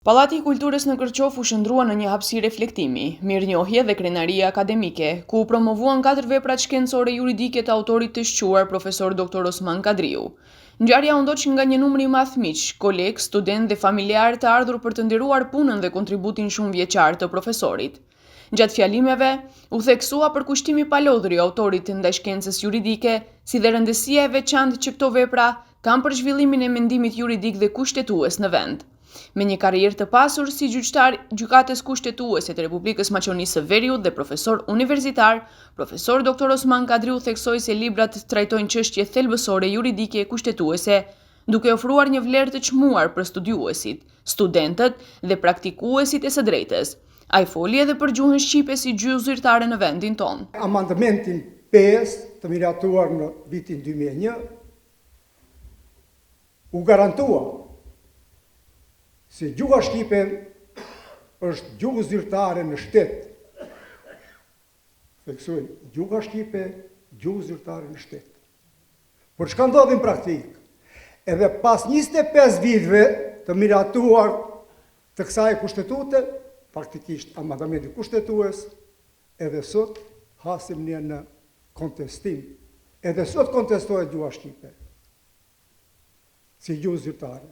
Pallati i Kulturës në Kërqov u shndrua në një hapësirë reflektimi, mirënjohje dhe krenarie akademike, ku u promovuan 4 veprat shkencore juridike të autorit të shquar profesor Dr. Osman Kadriu. Ngjarja u ndoq nga një numër i madh miq, kolegë, studentë dhe familjarë të ardhur për të nderuar punën dhe kontributin shumë vjeçar të profesorit. Gjatë fjalimeve, u theksua përkushtimi palodhur i autorit të ndaj shkencës juridike, si dhe rëndësia e veçantë që këto vepra kanë për zhvillimin e mendimit juridik dhe kushtetues në vend. Me një karrierë të pasur si gjyqtar gjykatës kushtetuese të Republikës Maqedonisë së Veriut dhe profesor universitar, profesor Dr. Osman Kadriu theksoi se librat trajtojnë çështje thelbësore juridike kushtetuese, duke ofruar një vlerë të çmuar për studiuesit, studentët dhe praktikuesit e së drejtës. Ai foli edhe për gjuhën shqipe si gjuhë zyrtare në vendin tonë. Amandamentin 5 të miratuar në vitin 2001 u garantua se gjuha shqipe është gjuhë zyrtare në shtet. Theksoj, gjuha shqipe, gjuhë zyrtare në shtet. Por çka ndodhi në praktikë? Edhe pas 25 viteve të miratuar të kësaj kushtetute, faktikisht amandamenti kushtetues, edhe sot hasim një në kontestim. Edhe sot kontestohet gjuha shqipe si gjuhë zyrtare.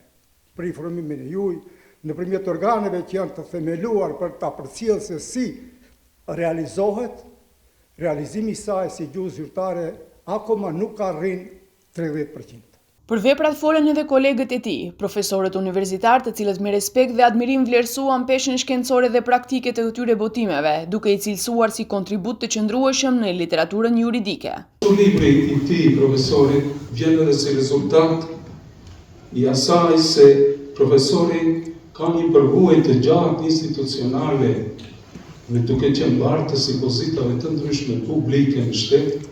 Për informimin e juaj, nëpërmjet organeve që janë të themeluar për ta përcjellë se si realizohet, realizimi i saj si gjuhë zyrtare akoma nuk arrin 30%. Për veprat folën edhe kolegët e tij, profesorët universitar, të cilët me respekt dhe admirim vlerësuan peshën shkencore dhe praktike të këtyre botimeve, duke i cilësuar si kontribut të qëndrueshëm në literaturën juridike. Libri i këtij profesorit vjen edhe si rezultat i asaj se profesori ka një përvojë të gjatë institucionale me duke qenë bartës i pozitave të ndryshme publike në shtet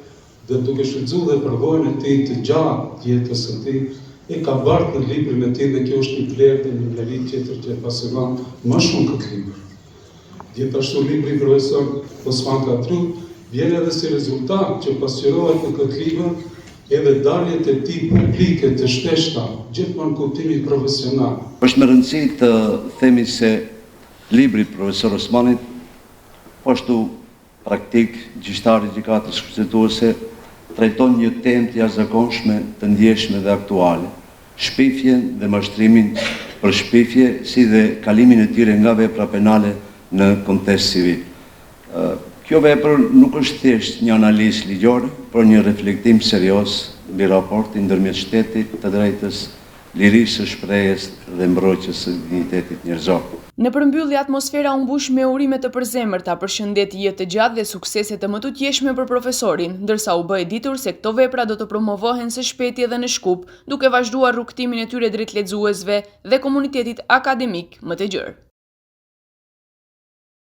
dhe duke shfrytzuar dhe përvojën e tij të gjatë jetës së tij, e ka bartë në librin e tij dhe kjo është një vlerë dhe një merit tjetër që e pasionon më shumë këtë libër. Gjithashtu libri i profesor Osman Kadriu vjen edhe si rezultat që pasqyrohet në këtë libër edhe daljet e tij publike të shteshta, gjithmonë kuptimi profesional. Është me rëndësi të themi se libri i profesor Osmanit, po ashtu praktik gjyqtar i gjykatës kushtetuese, trajton një temë të jashtëzakonshme, të ndjeshme dhe aktuale, shpifjen dhe mashtrimin për shpifje, si dhe kalimin e tyre nga vepra penale në kontekst civil. Kjo vepër nuk është thjesht një analizë ligjore, por një reflektim serioz mbi raportin ndërmjet shtetit, të drejtës, lirisë së shprehjes dhe mbrojtjes së dinjitetit njerëzor. Në përmbyllje, atmosfera u mbush me urime të përzemërta për shëndetje të gjatë dhe suksese të më të tjeshme për profesorin, ndërsa u bë e ditur se këto vepra do të promovohen së shpejti edhe në Shkup, duke vazhduar rrugtimin e tyre drejt lexuesve dhe komunitetit akademik më të gjerë.